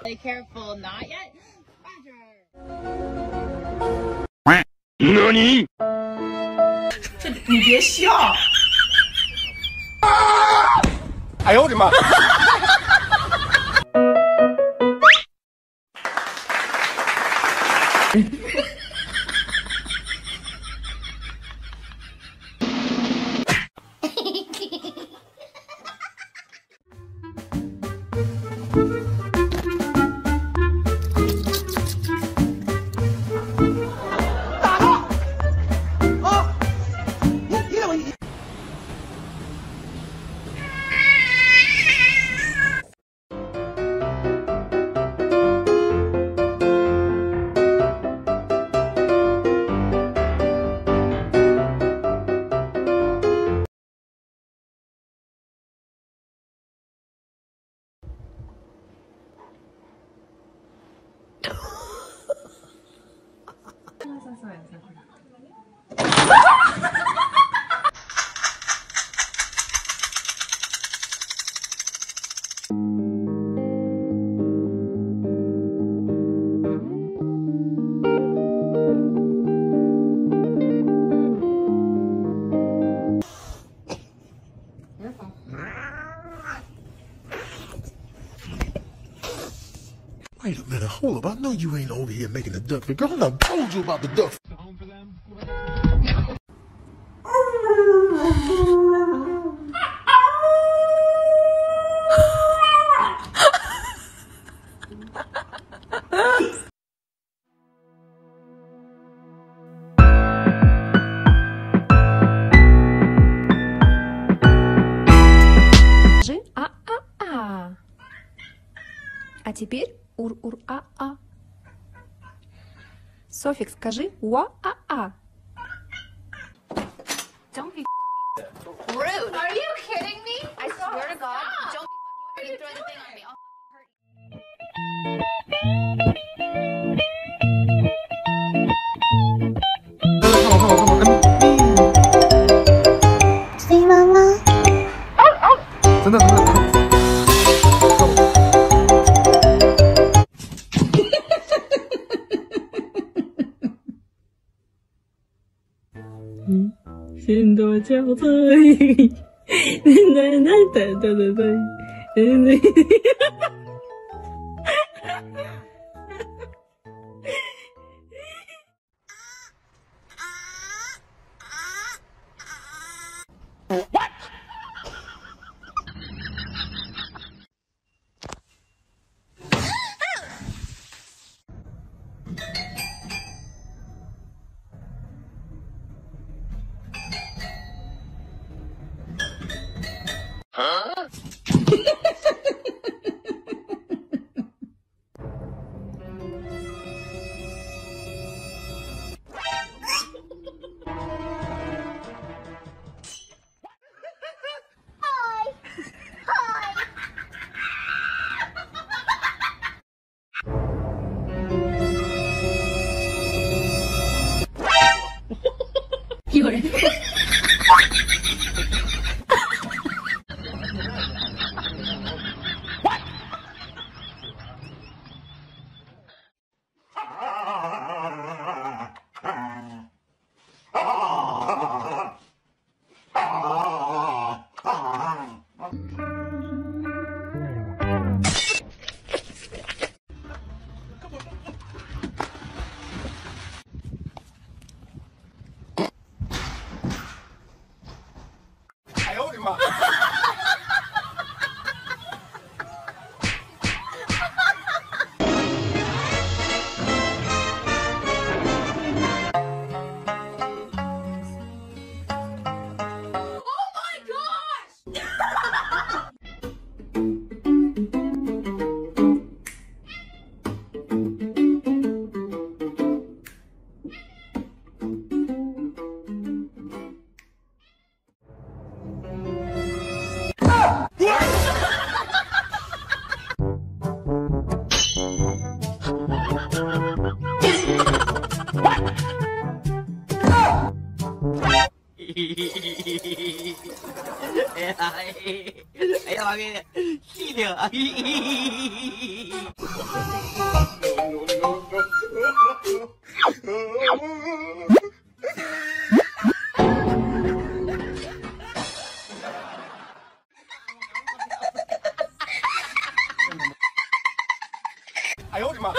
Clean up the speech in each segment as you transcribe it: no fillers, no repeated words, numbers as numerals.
Be careful, not yet. NANI?你别笑！哎呦我的妈！Wait a minute, hold up. I know you ain't over here making the duck. Girl, I done told you about the duck. Скажи а-а-а. А теперь ур-ур-а-а. Софик, скажи уа-а-а. Don't be rude. Are you kidding me? I swear to God, don't be throwing the thing on me. I'll hurt you. 睡妈妈。真的真的。心多憔悴，奶奶对。有人。哎呀妈呀，细的。哎呦我的妈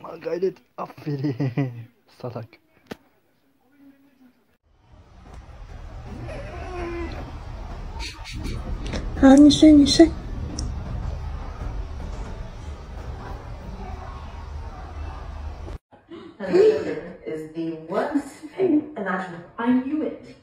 ！ما قاعدة أفري صدق. 好，你睡，你睡。Is the worst thing imaginable. I knew it.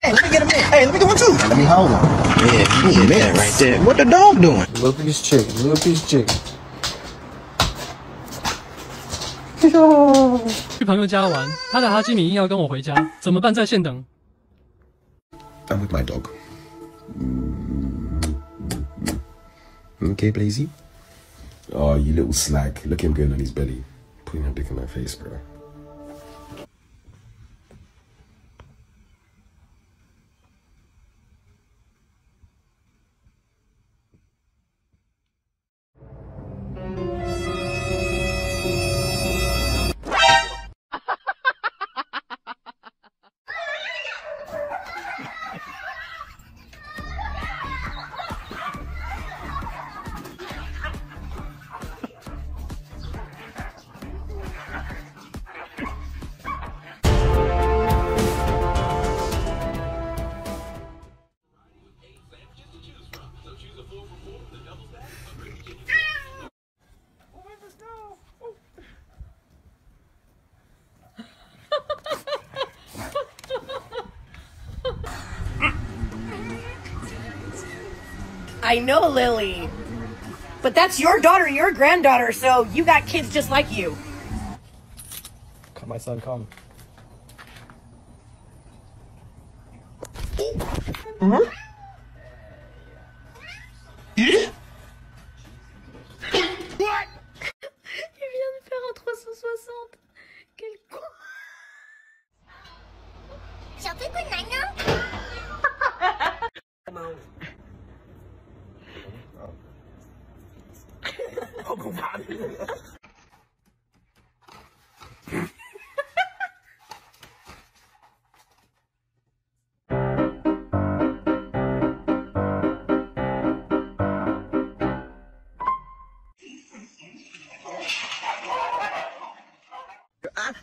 Hey, let me get him in. Hey, let me get one too. Let me hold him. Yeah, that right there. What the dog doing? Little piece of chicken, little piece of chicken. 去朋友家玩，他的哈基米硬要跟我回家，怎么办？在线等。I'm with my dog. Okay, Blazy. Oh, you little slag. Look him good on his belly. Putting your dick in my face, bro. I know, Lily. But that's your daughter and your granddaughter, so you got kids just like you. Come, my son, come. What? Il vient de faire un 360. Quel con. 小飞棍来呢？好可怕的。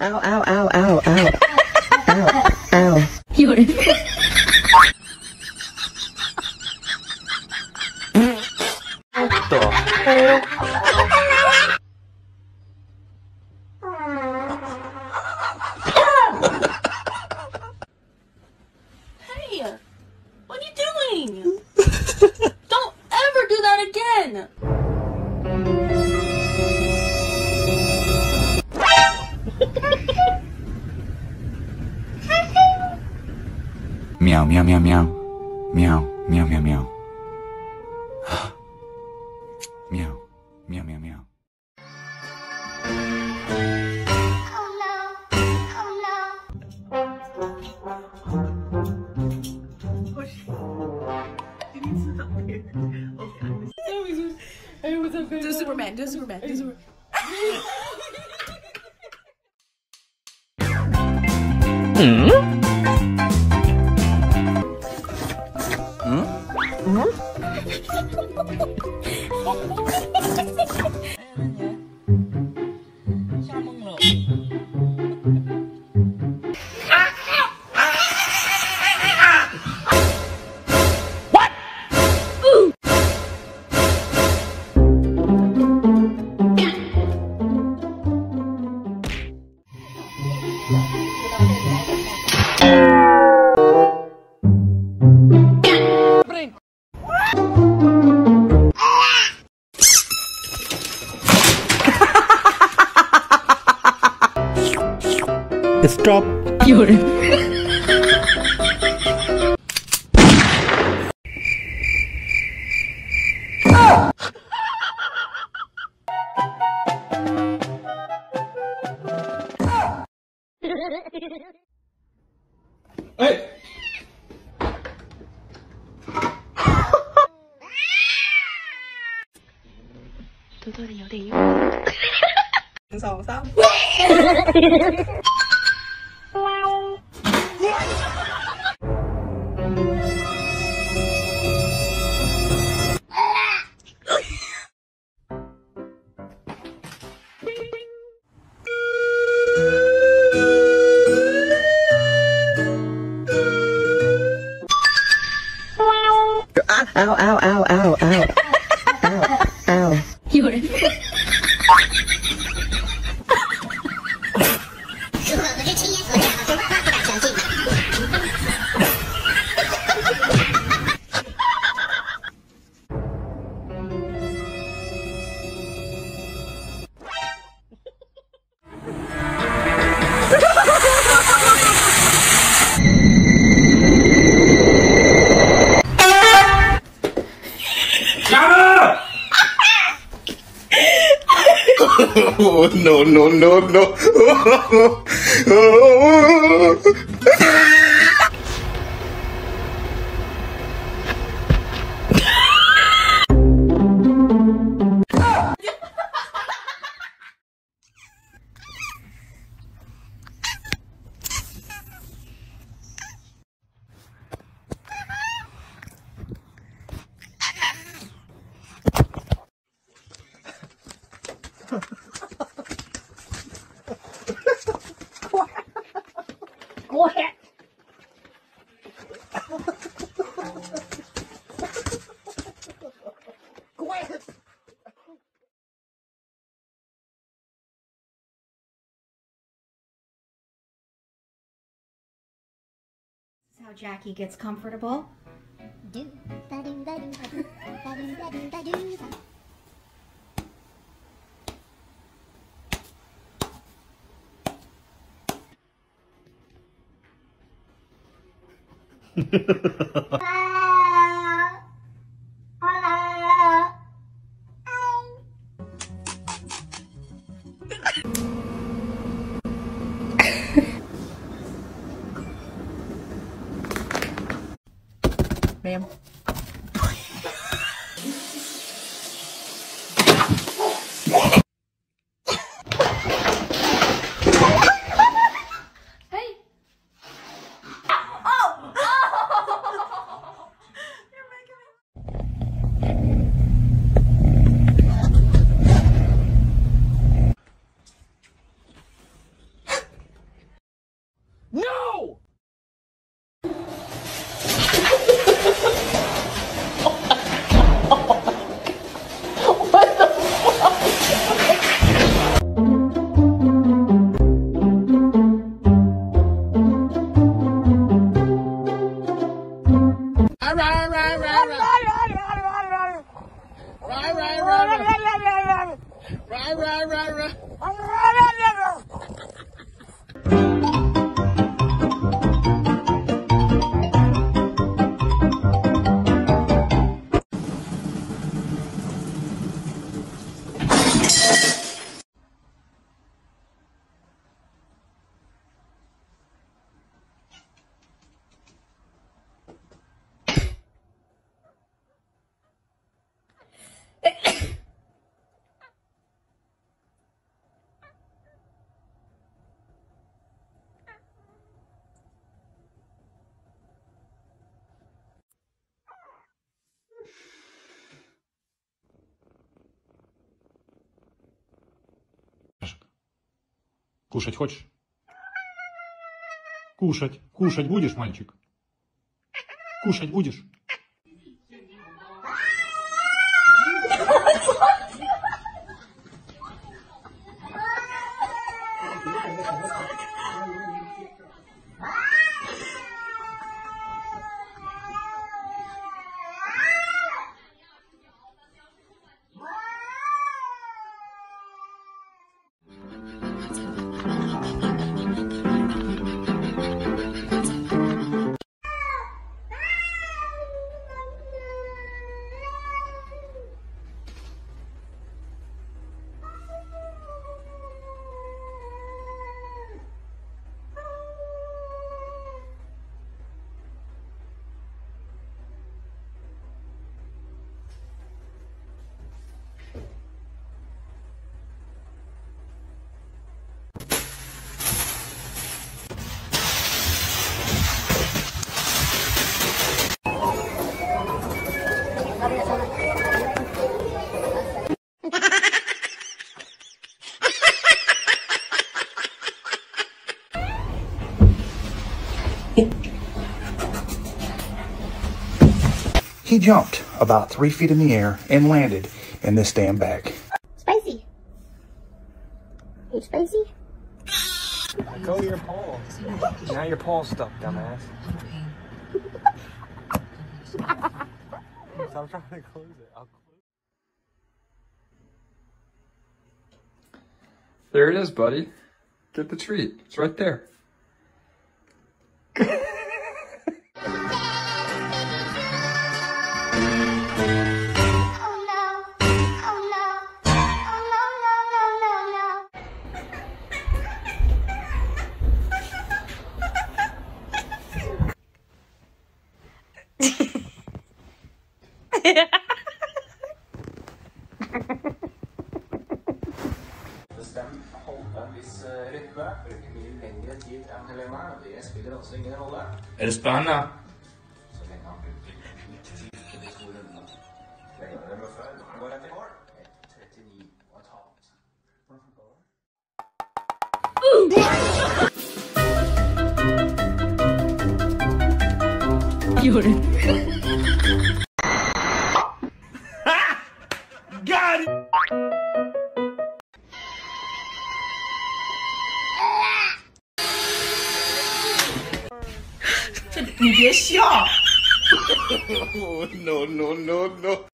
Ow, ow, ow, ow, ow. Ow, ow. 有人。Hey, what are you doing? Don't ever do that again. Meow, meow, meow, meow. Meow, meow, meow, meow. Meow, meow, meow, meow. Oh no. Oh no. Do Superman, do Superman, do Superman. Stop. Hey. 多多的有点用。2、3。Ow, ow, ow, ow, ow. Ow, ow. 有人。Oh, no, no, no, no. Quiet. Quiet. This is how Jackie gets comfortable. Do ba do ba do ba do ba do ba do ba do ba. Ma'am. No! Кушать хочешь? Кушать. Кушать будешь, мальчик? Кушать будешь? He jumped about 3 feet in the air and landed in this damn bag. Spicy. You spicy? Go to your paw. Now your paw's stuck, dumbass. Stop trying to close it. I'll close. There it is, buddy. Get the treat. It's right there. Bestemt holdt en viss rytme, bruker mye lengre tid enn Helena. Det spiller også ingen rolle. Er det spennende? Så lenge han bruker litt tid på de 2 rundene. Lengre enn før. Nå går jeg til mål. 39,5. Hvordan går det? Got it! 你别笑。No, no, no, no.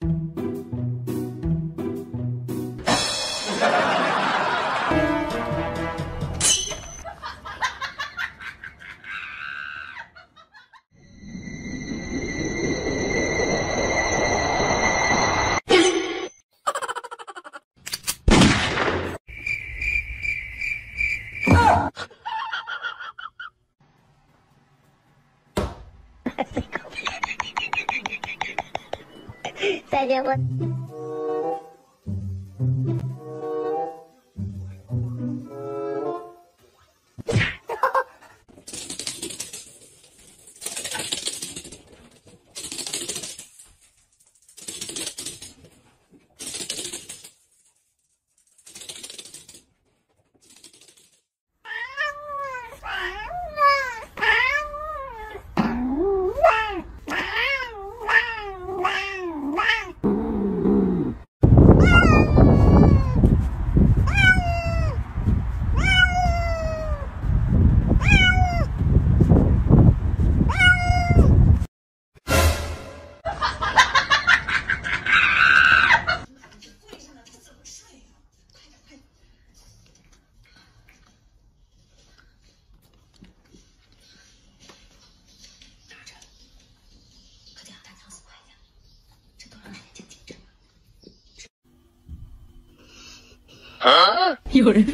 아? 有人。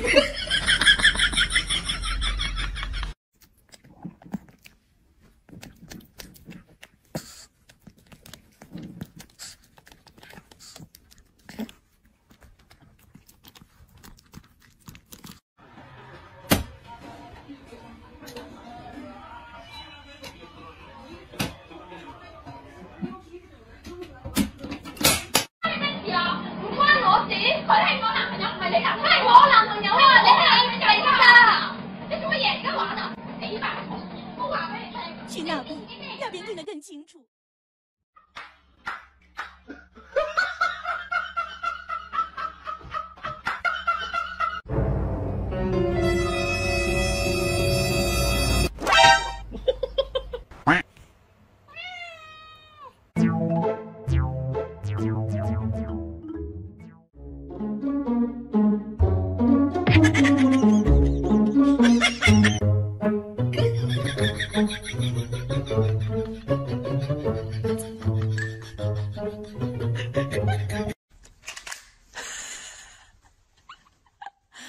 去那边，那边听得更清楚。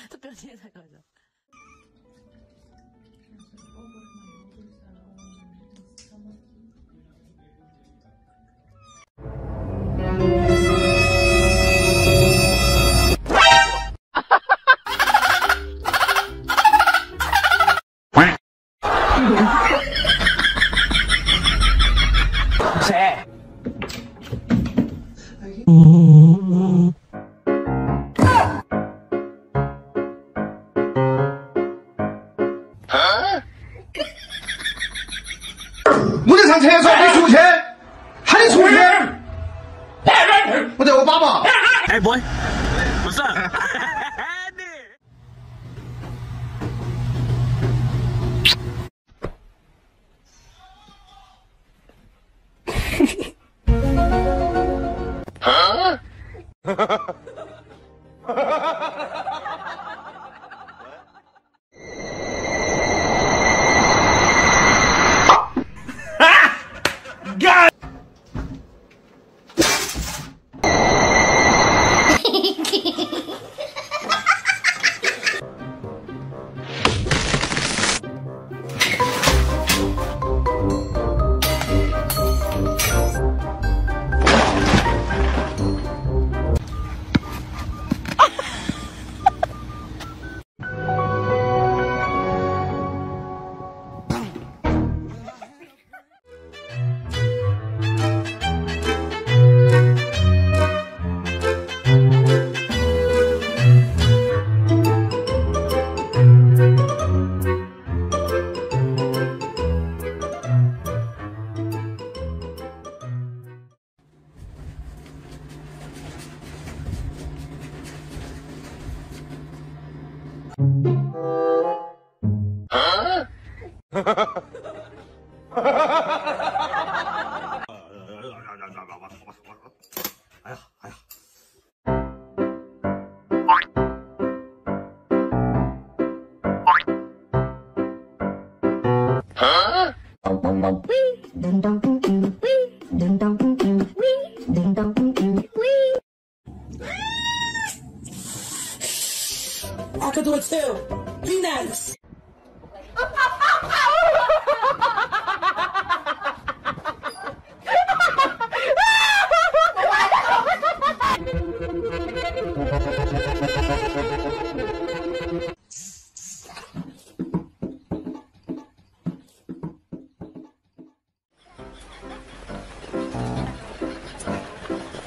这表情也太搞笑。我得上厕所，你出去，喊你出去。我在我爸爸。Hey boy, what's up? Huh? God! Huh? 哎呀，哎呀！啊！ I could do it too. Be nice.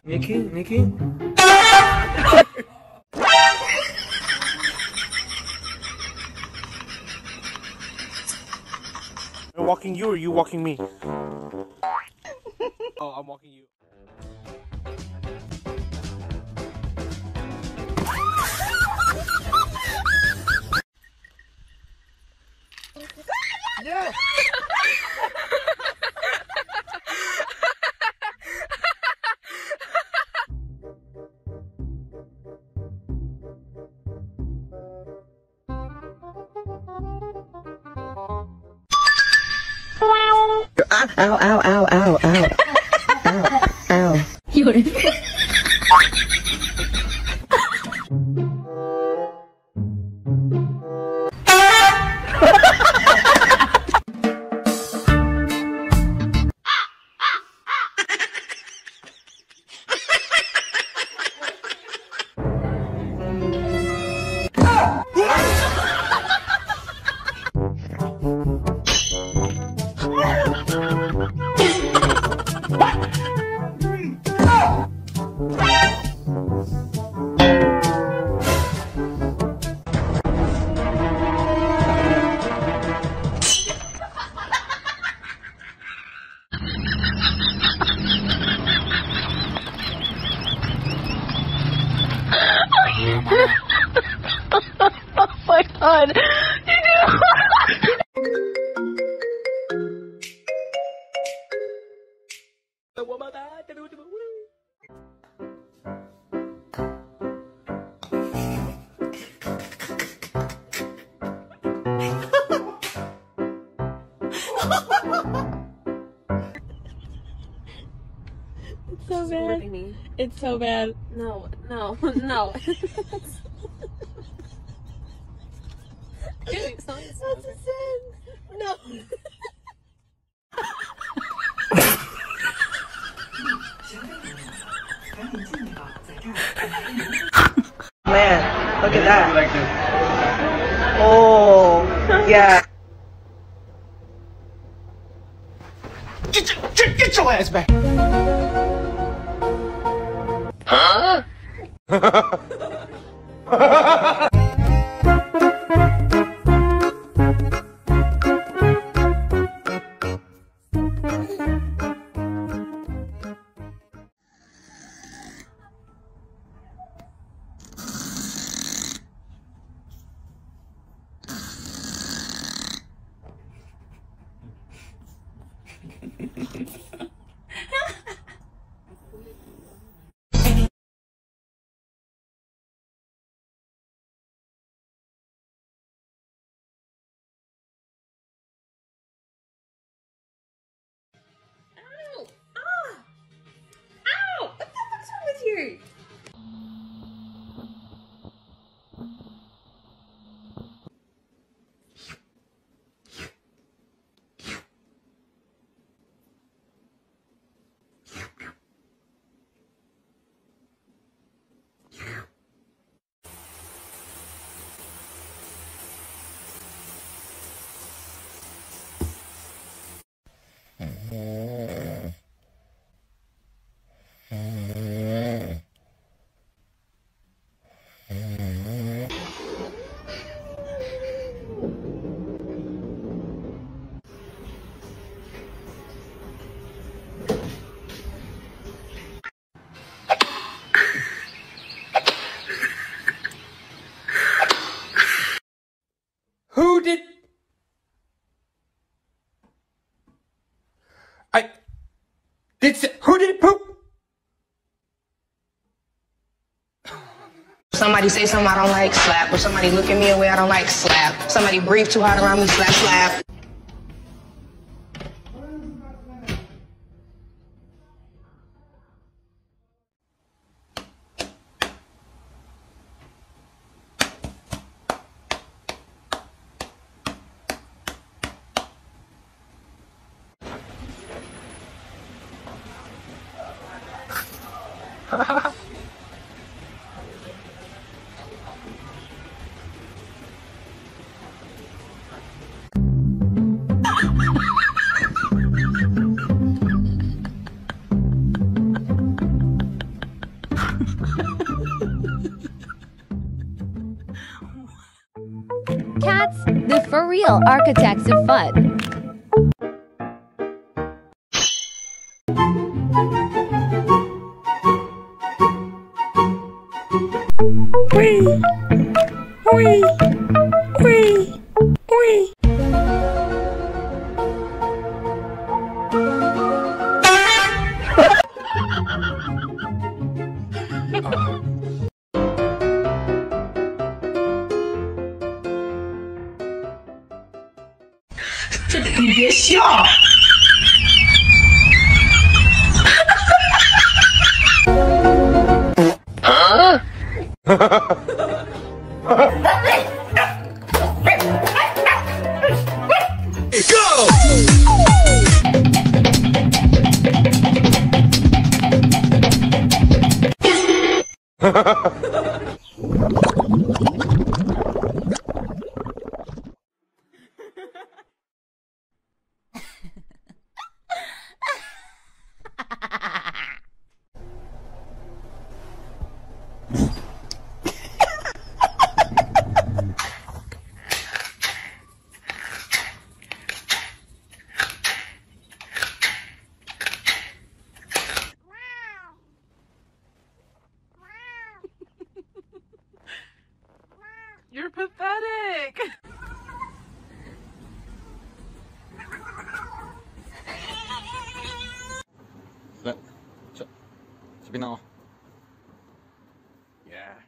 Nikki? Am I walking you or are you walking me? Oh, I'm walking you. Yeah! Ow, ow, ow, ow, ow. Ow, ow. 有人。Oh my god. It's so bad. It's so bad. No. That's a sin. No. Man, look at that. Oh, yeah. Get your ass back! Huh? Who did it poop? Somebody say something I don't like, slap. Or somebody look at me a way I don't like, slap. Somebody breathe too hard around me, slap, slap. Cats, the for real architects of fun. Wee, wee, wee, wee. You get shot. Huh? You're pathetic. Sabi na ako. Yeah.